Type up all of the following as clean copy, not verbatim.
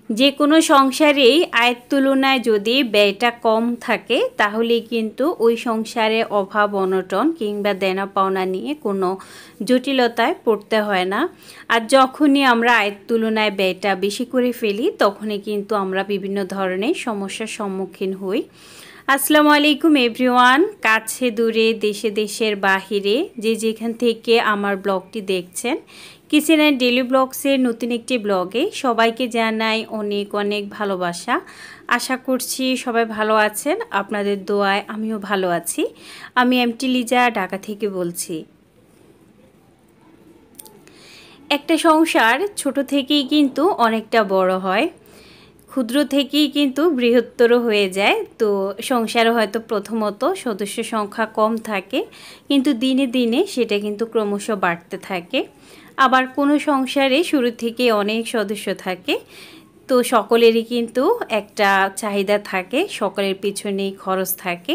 যে কোনো সংসারেই আয়ের তুলনায় যদি ব্যয়টা কম থাকে তাহলে কিন্তু ওই সংসারে অভাব অনটন কিংবা দেনা পাওনা নিয়ে কোনো জটিলতায় পড়তে হয় না। আর যখনই আমরা আয়ের তুলনায় ব্যয়টা বেশি করে ফেলি তখনই কিন্তু আমরা বিভিন্ন ধরনের সমস্যার সম্মুখীন হই। আসসালামু আলাইকুম এভরিওয়ান, কাছে দূরে দেশে দেশের বাহিরে যে যেখান থেকে আমার ব্লগটি দেখছেন, কিচেন অ্যান্ড ডেলি ব্লগসের নতুন একটি ব্লগে সবাইকে জানাই অনেক অনেক ভালোবাসা। আশা করছি সবাই ভালো আছেন, আপনাদের দোয়ায় আমিও ভালো আছি। আমি এমটি লিজা, ঢাকা থেকে বলছি। একটা সংসার ছোট থেকেই কিন্তু অনেকটা বড় হয়, ক্ষুদ্র থেকেই কিন্তু বৃহত্তর হয়ে যায়। তো সংসারে হয়তো প্রথমত সদস্য সংখ্যা কম থাকে, কিন্তু দিনে দিনে সেটা কিন্তু ক্রমশ বাড়তে থাকে। আবার কোনো সংসারে শুরু থেকে অনেক সদস্য থাকে, তো সকলেরই কিন্তু একটা চাহিদা থাকে, সকলের পিছনেই খরচ থাকে।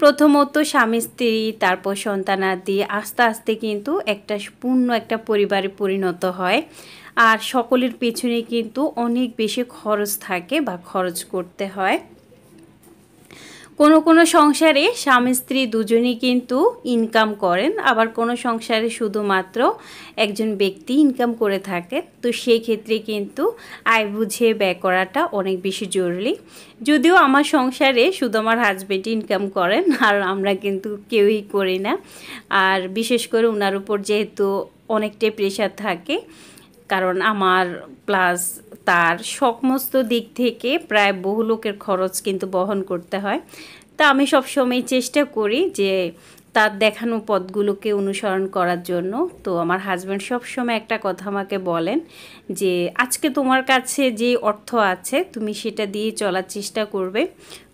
প্রথমত স্বামী স্ত্রী, তারপর সন্তানাদি, আস্তে আস্তে কিন্তু পূর্ণ একটা পরিবারে পরিণত হয়। আর সকলের পেছনে কিন্তু অনেক বেশি খরচ থাকে বা খরচ করতে হয়। কোনো কোনো সংসারে স্বামী স্ত্রী দুজনেই কিন্তু ইনকাম করেন, আবার কোনো সংসারে শুধুমাত্র একজন ব্যক্তি ইনকাম করে থাকে। তো সেই ক্ষেত্রে কিন্তু আয় বুঝে ব্যয় করাটা অনেক বেশি জরুরি। যদিও আমার সংসারে শুধু আমার হাজব্যান্ড ইনকাম করেন, আর আমরা কিন্তু কেউই করি না। আর বিশেষ করে ওনার উপর যেহেতু অনেকটাই প্রেশার থাকে, কারণ আমার প্লাস তার সমস্ত দিক থেকে প্রায় বহু লোকের খরচ কিন্তু বহন করতে হয়। তা আমি সবসময় চেষ্টা করি যে তার দেখানো পথগুলোকে অনুসরণ করার জন্য। তো আমার হাজব্যান্ড সবসময় একটা কথা আমাকে বলেন যে আজকে তোমার কাছে যে অর্থ আছে তুমি সেটা দিয়ে চলার চেষ্টা করবে,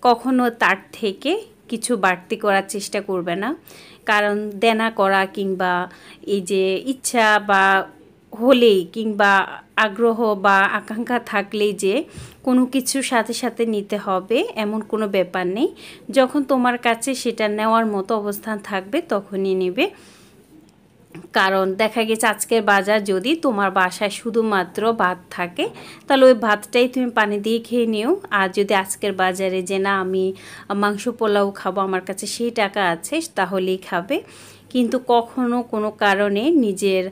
কখনো তার থেকে কিছু বাড়তি করার চেষ্টা করবে না। কারণ দেনা করা কিংবা এই যে ইচ্ছা বা হলেই কিংবা আগ্রহ বা আকাঙ্ক্ষা থাকলেই যে কোনো কিছু সাথে সাথে নিতে হবে এমন কোনো ব্যাপার নেই। যখন তোমার কাছে সেটা নেওয়ার মতো অবস্থান থাকবে তখনই নেবে। কারণ দেখা গেছে আজকের বাজার যদি তোমার বাসায় শুধুমাত্র ভাত থাকে তাহলে ওই ভাতটাই তুমি পানি দিয়ে খেয়ে নিও। আর যদি আজকের বাজারে যে না আমি মাংস পোলাও খাবো, আমার কাছে সেই টাকা আছে, তাহলেই খাবে। কিন্তু কখনো কোনো কারণে নিজের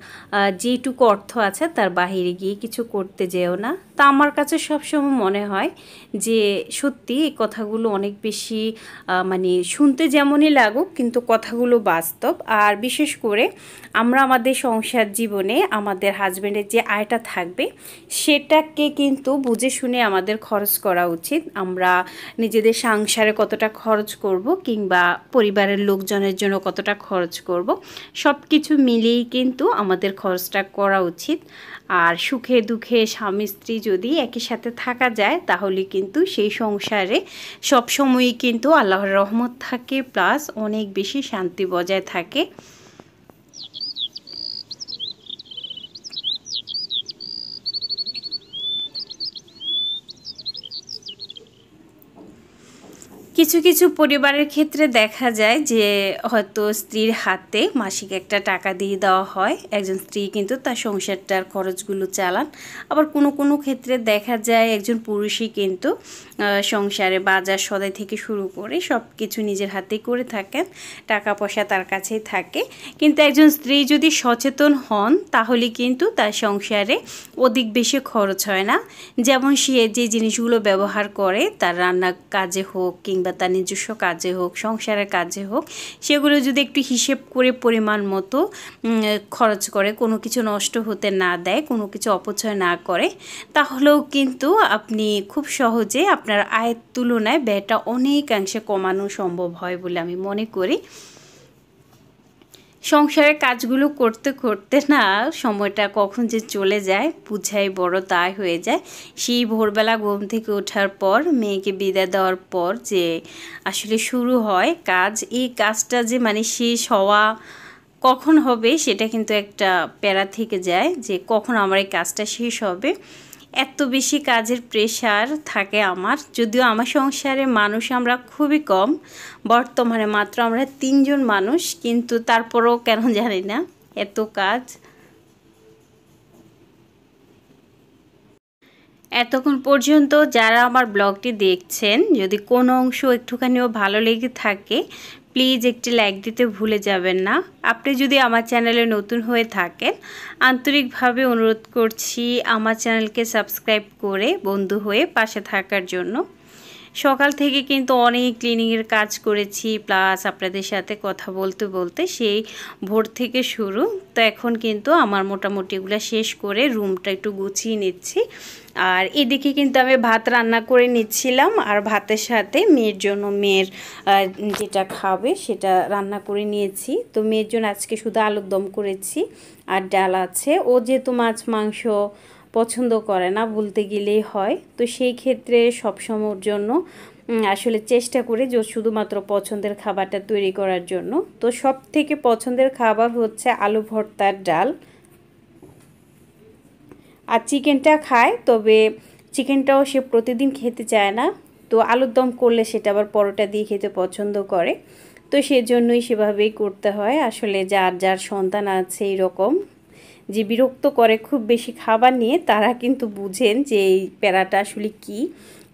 যেটুকু অর্থ আছে তার বাহিরে গিয়ে কিছু করতে যেও না। তা আমার কাছে সবসময় মনে হয় যে সত্যি এই কথাগুলো অনেক বেশি মানে শুনতে যেমনই লাগুক কিন্তু কথাগুলো বাস্তব। আর বিশেষ করে আমরা আমাদের সংসার জীবনে আমাদের হাজব্যান্ডের যে আয়টা থাকবে সেটাকে কিন্তু বুঝে শুনে আমাদের খরচ করা উচিত। আমরা নিজেদের সংসারে কতটা খরচ করব কিংবা পরিবারের লোকজনের জন্য কতটা খরচ করব, সব কিছু মিলিয়েই কিন্তু আমাদের খরচটা করা উচিত। আর সুখে দুঃখে স্বামী স্ত্রী যদি একই সাথে থাকা যায় তাহলে কিন্তু সেই সংসারে সবসময়ই কিন্তু আল্লাহর রহমত থাকে, প্লাস অনেক বেশি শান্তি বজায় থাকে। কিছু কিছু পরিবারের ক্ষেত্রে দেখা যায় যে হয়তো স্ত্রীর হাতে মাসিক একটা টাকা দিয়ে দেওয়া হয়, একজন স্ত্রী কিন্তু তার সংসারটার খরচগুলো চালান। আবার কোনো কোনো ক্ষেত্রে দেখা যায় একজন পুরুষই কিন্তু সংসারে বাজার সদাই থেকে শুরু করে সব কিছু নিজের হাতেই করে থাকেন, টাকা পয়সা তার কাছেই থাকে। কিন্তু একজন স্ত্রী যদি সচেতন হন তাহলে কিন্তু তার সংসারে অধিক বেশি খরচ হয় না। যেমন সে যে জিনিসগুলো ব্যবহার করে তার রান্নার কাজে হোক কিংবা তার নিজস্ব কাজে হোক, সংসারের কাজে হোক, সেগুলো যদি একটু হিসেব করে পরিমাণ মতো খরচ করে, কোনো কিছু নষ্ট হতে না দেয়, কোনো কিছু অপচয় না করে, তাহলেও কিন্তু আপনি খুব সহজে আপনার আয়ের তুলনায় ব্যয়টা অনেকাংশে কমানো সম্ভব হয় বলে আমি মনে করি। সংসারের কাজগুলো করতে করতে না সময়টা কখন যে চলে যায় বুঝাই বড় দায় হয়ে যায়। সেই ভোরবেলা ঘুম থেকে ওঠার পর মেয়েকে বিদায় দেওয়ার পর যে আসলে শুরু হয় কাজ, এই কাজটা যে মানে শেষ হওয়া কখন হবে সেটা কিন্তু একটা প্যারা থেকে যায় যে কখন আমার এই কাজটা শেষ হবে। এত বেশি কাজের প্রেশার থাকে আমার, যদিও আমার সংসারে মানুষ আমরা খুবই কম, বর্তমানে মাত্র আমরা 3 জন মানুষ, কিন্তু তারপরেও কেন জানি না এত কাজ। এতক্ষণ পর্যন্ত যারা আমার ব্লগটি দেখছেন, যদি কোনো অংশ একটুখানিও ভালো লেগে থাকে প্লিজ একটি লাইক দিতে ভুলে যাবেন না। আপনি যদি আমার চ্যানেলে নতুন হয়ে থাকেন আন্তরিকভাবে অনুরোধ করছি আমার চ্যানেলকে সাবস্ক্রাইব করে বন্ধু হয়ে পাশে থাকার জন্য। সকাল থেকে কিন্তু অনেক ক্লিনিংয়ের কাজ করেছি, প্লাস আপনাদের সাথে কথা বলতে বলতে সেই ভোর থেকে শুরু। তো এখন কিন্তু আমার মোটামুটি এগুলো শেষ করে রুমটা একটু গুছিয়ে নিচ্ছি। আর এদিকে কিন্তু আমি ভাত রান্না করে নিচ্ছিলাম, আর ভাতের সাথে মেয়ের জন্য মেয়ের যেটা খাবে সেটা রান্না করে নিয়েছি। তো মেয়ের জন্য আজকে শুধু আলুর দম করেছি আর ডাল আছে। ও যেহেতু মাছ মাংস পছন্দ করে না বলতে গেলেই হয়, তো সেই ক্ষেত্রে সবসময়ের জন্য আসলে চেষ্টা করি যে শুধুমাত্র পছন্দের খাবারটা তৈরি করার জন্য। তো সব থেকে পছন্দের খাবার হচ্ছে আলু ভর্তার ডাল। আর চিকেনটা খায়, তবে চিকেনটাও সে প্রতিদিন খেতে চায় না। তো আলুর দম করলে সেটা আবার পরোটা দিয়ে খেতে পছন্দ করে, তো সেজন্যই সেভাবেই করতে হয়। আসলে যার যার সন্তান আছে এরকম যে বিরক্ত করে খুব বেশি খাবার নিয়ে, তারা কিন্তু বুঝেন যে এই প্যারাটা আসলে কি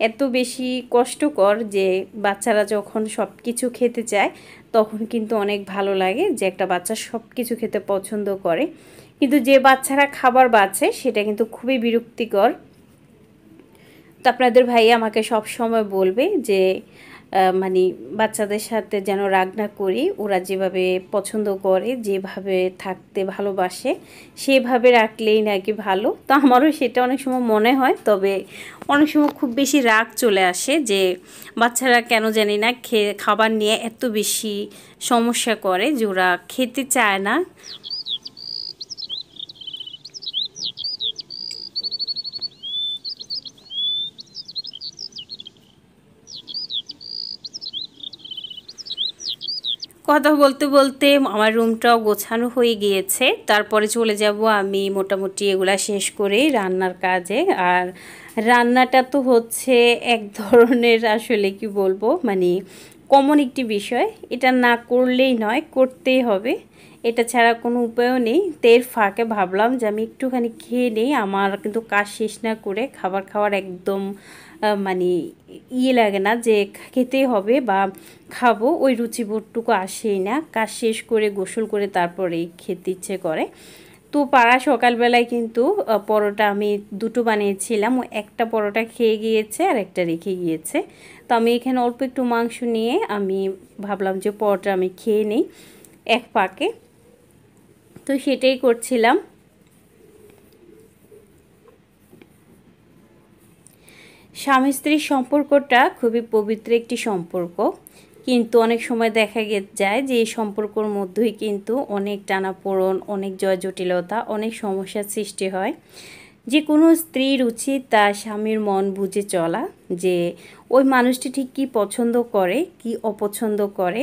এত বেশি কষ্টকর। যে বাচ্চারা যখন সব কিছু খেতে চায় তখন কিন্তু অনেক ভালো লাগে যে একটা বাচ্চা সব কিছু খেতে পছন্দ করে, কিন্তু যে বাচ্চারা খাবার বাঁচে সেটা কিন্তু খুবই বিরক্তিকর। তো আপনাদের ভাই আমাকে সব সময় বলবে যে মানে বাচ্চাদের সাথে যেন রাগ না করি, ওরা যেভাবে পছন্দ করে যেভাবে থাকতে ভালোবাসে সেভাবে রাখলেই নাকি ভালো। তো আমারও সেটা অনেক সময় মনে হয়, তবে অনেক সময় খুব বেশি রাগ চলে আসে যে বাচ্চারা কেন জানি না খাবার নিয়ে এত বেশি সমস্যা করে যে ওরা খেতে চায় না। কথা বলতে বলতে আমার রুমটাও গোছানো হয়ে গিয়েছে, তারপরে চলে যাব আমি মোটামুটি এগুলা শেষ করে রান্নার কাজে। আর রান্নাটা তো হচ্ছে এক ধরনের আসলে কি বলবো, মানে কমন একটি বিষয়, এটা না করলেই নয়, করতেই হবে, এটা ছাড়া কোনো উপায়ও নেই। তের ফাঁকে ভাবলাম যে আমি একটুখানি খেয়ে নিই, আমার কিন্তু কাজ শেষ না করে খাবার খাওয়ার একদম মানে লাগে না যে খেতেই হবে বা খাবো, ওই রুচিবোধটুকু আসেই না। কাজ শেষ করে গোসল করে তারপরেই খেতে ইচ্ছে করে। তো পাড়া সকালবেলায় কিন্তু পরোটা আমি দুটো বানিয়েছিলাম, ও একটা পরোটা খেয়ে গিয়েছে আর একটা রেখে গিয়েছে। তো আমি এখানে অল্প একটু মাংস নিয়ে আমি ভাবলাম যে পরোটা আমি খেয়ে নিই এক পাকে, তো সেটাই করছিলাম। স্বামী স্ত্রীর সম্পর্কটা খুবই পবিত্র একটি সম্পর্ক, কিন্তু অনেক সময় দেখা যায় যে এই সম্পর্কর মধ্যেই কিন্তু অনেক টানাপোড়েন, অনেক জয় জটিলতা, অনেক সমস্যার সৃষ্টি হয়। যে কোনো স্ত্রীর উচিত তার স্বামীর মন বুঝে চলা, যে ওই মানুষটি ঠিক কী পছন্দ করে, কি অপছন্দ করে,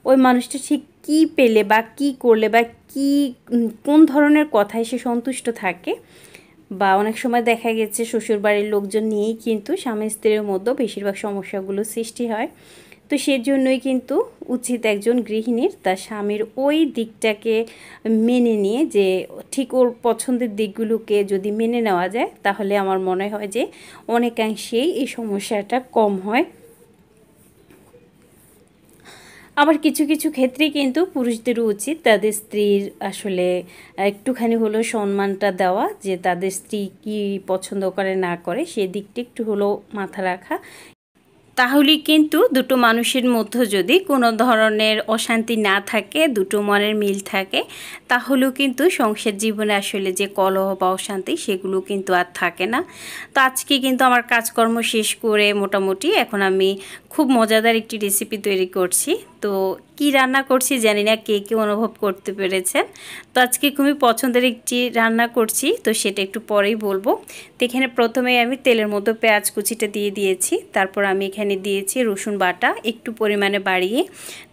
ওই মানুষটা ঠিক কী পেলে বা কী করলে বা কী কোন ধরনের কথায় সে সন্তুষ্ট থাকে। বা অনেক সময় দেখা গেছে শ্বশুরবাড়ির লোকজন নিয়েই কিন্তু স্বামী স্ত্রীর মধ্যে বেশিরভাগ সমস্যাগুলো সৃষ্টি হয়। তো সেজন্যই কিন্তু উচিত একজন গৃহিণীর তার স্বামীর ওই দিকটাকে মেনে নিয়ে, যে ঠিক ওর পছন্দের দিকগুলোকে যদি মেনে নেওয়া যায় তাহলে আমার মনে হয় যে অনেকাংশেই এই সমস্যাটা কম হয়। আবার কিছু কিছু ক্ষেত্রে কিন্তু পুরুষদেরও উচিত তাদের স্ত্রীর আসলে একটুখানি হলেও সম্মানটা দেওয়া, যে তাদের স্ত্রী কী পছন্দ করে না করে সেদিকটা একটু হলেও মাথা রাখা। তাহলেই কিন্তু দুটো মানুষের মধ্যে যদি কোনো ধরনের অশান্তি না থাকে, দুটো মনের মিল থাকে, তাহলেও কিন্তু সংসার জীবনে আসলে যে কলহ বা অশান্তি সেগুলো কিন্তু আর থাকে না। তো আজকে কিন্তু আমার কাজকর্ম শেষ করে মোটামুটি এখন আমি খুব মজাদার একটি রেসিপি তৈরি করছি। তো কি রান্না করছি জানি না কে কে অনুভব করতে পেরেছেন। তো আজকে খুবই পছন্দের একটি রান্না করছি, তো সেটা একটু পরেই বলবো। তো এখানে প্রথমে আমি তেলের মধ্যে পেঁয়াজ কুচিটা দিয়ে দিয়েছি, তারপর আমি এখানে দিয়েছি রসুন বাটা একটু পরিমাণে বাড়িয়ে,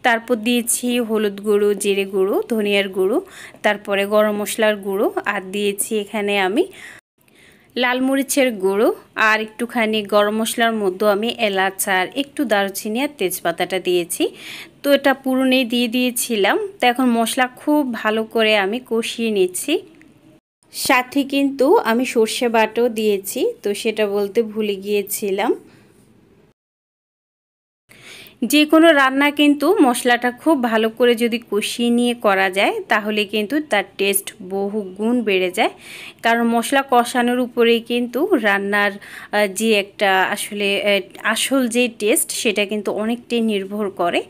তারপর দিয়েছি হলুদ গুঁড়ো, জিরে গুঁড়ো, ধনিয়ার গুঁড়ো, তারপরে গরম মশলার গুঁড়ো, আর দিয়েছি এখানে আমি লাল মরিচের গুঁড়ো, আর একটুখানি গরম মশলার মধ্যে আমি এলাচ আর একটু দারুচিনি আর তেজপাতাটা দিয়েছি। তো এটা পুরোটাই দিয়ে দিয়েছিলাম। তো এখন মশলা খুব ভালো করে আমি কষিয়ে নিচ্ছি। সাথে কিন্তু আমি সর্ষে বাটাও দিয়েছি, তো সেটা বলতে ভুলে গিয়েছিলাম। যে কোনো রান্না কিন্তু মশলাটা খুব ভালো করে যদি কষিয়ে নিয়ে করা যায় তাহলে কিন্তু তার টেস্ট বহু গুণ বেড়ে যায়। কারণ মশলা কষানোর উপরেই কিন্তু রান্নার যে একটা আসল যে টেস্ট সেটা কিন্তু অনেকটাই নির্ভর করে।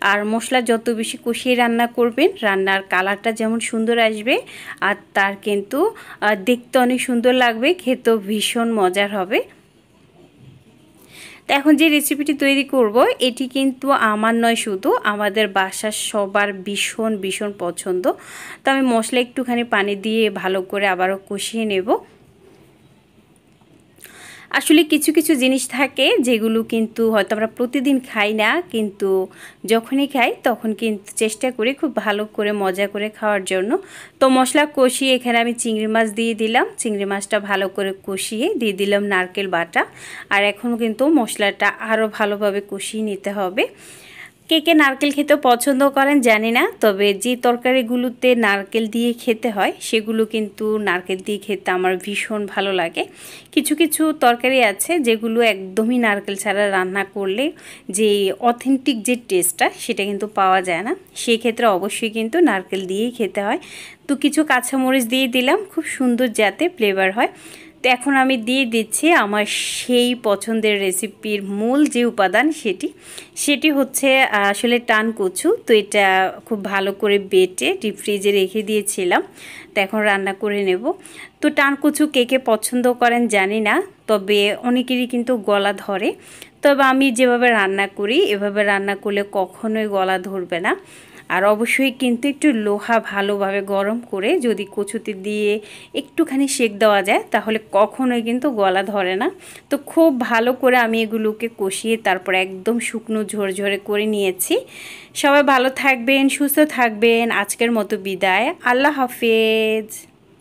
আর মশলা যত বেশি কষিয়ে রান্না করবেন রান্নার কালারটা যেমন সুন্দর আসবে আর তার কিন্তু দেখতে অনেক সুন্দর লাগবে, খেতেও ভীষণ মজার হবে। তো এখন যে রেসিপিটি তৈরি করব এটি কিন্তু আমার নয়, শুধু আমাদের বাসার সবার ভীষণ ভীষণ পছন্দ। তো আমি মশলা একটুখানি পানি দিয়ে ভালো করে আবারও কষিয়ে নেব। আসলে কিছু কিছু জিনিস থাকে যেগুলো কিন্তু হয়তো আমরা প্রতিদিন খাই না, কিন্তু যখনই খাই তখন কিন্তু চেষ্টা করি খুব ভালো করে মজা করে খাওয়ার জন্য। তো মশলা কষিয়ে এখানে আমি চিংড়ি মাছ দিয়ে দিলাম, চিংড়ি মাছটা ভালো করে কষিয়ে দিয়ে দিলাম নারকেল বাটা। আর এখন কিন্তু মশলাটা আরও ভালোভাবে কষিয়ে নিতে হবে। কে কে নারকেল খেতে পছন্দ করেন জানি না, তবে যে তরকারিগুলোতে নারকেল দিয়ে খেতে হয় সেগুলো কিন্তু নারকেল দিয়ে খেতে আমার ভীষণ ভালো লাগে। কিছু কিছু তরকারি আছে যেগুলো একদমই নারকেল ছাড়া রান্না করলে যে অথেন্টিক যে টেস্টটা সেটা কিন্তু পাওয়া যায় না, সেই ক্ষেত্রে অবশ্যই কিন্তু নারকেল দিয়েই খেতে হয়। তো কিছু কাঁচামরিচ দিয়ে দিলাম খুব সুন্দর যাতে ফ্লেভার হয়। তো এখন আমি দিয়ে দিচ্ছি আমার সেই পছন্দের রেসিপির মূল যে উপাদান সেটি হচ্ছে আসলে টান কচু। তো এটা খুব ভালো করে বেটে ডিপ ফ্রিজে রেখে দিয়েছিলাম, তো এখন রান্না করে নেব। তো টান কচু কে কে পছন্দ করেন জানি না, তবে অনেকেরই কিন্তু গলা ধরে। তবে আমি যেভাবে রান্না করি এভাবে রান্না করলে কখনোই গলা ধরবে না। আর অবশ্যই কিন্তু একটু লোহা ভালোভাবে গরম করে যদি কচুতে দিয়ে একটুখানি সেক দেওয়া যায় তাহলে কখনোই কিন্তু গলা ধরে না। তো খুব ভালো করে আমি এগুলোকে কষিয়ে তারপর একদম শুকনো ঝরঝরে করে নিয়েছি। সবাই ভালো থাকবেন, সুস্থ থাকবেন। আজকের মতো বিদায়, আল্লাহ হাফেজ।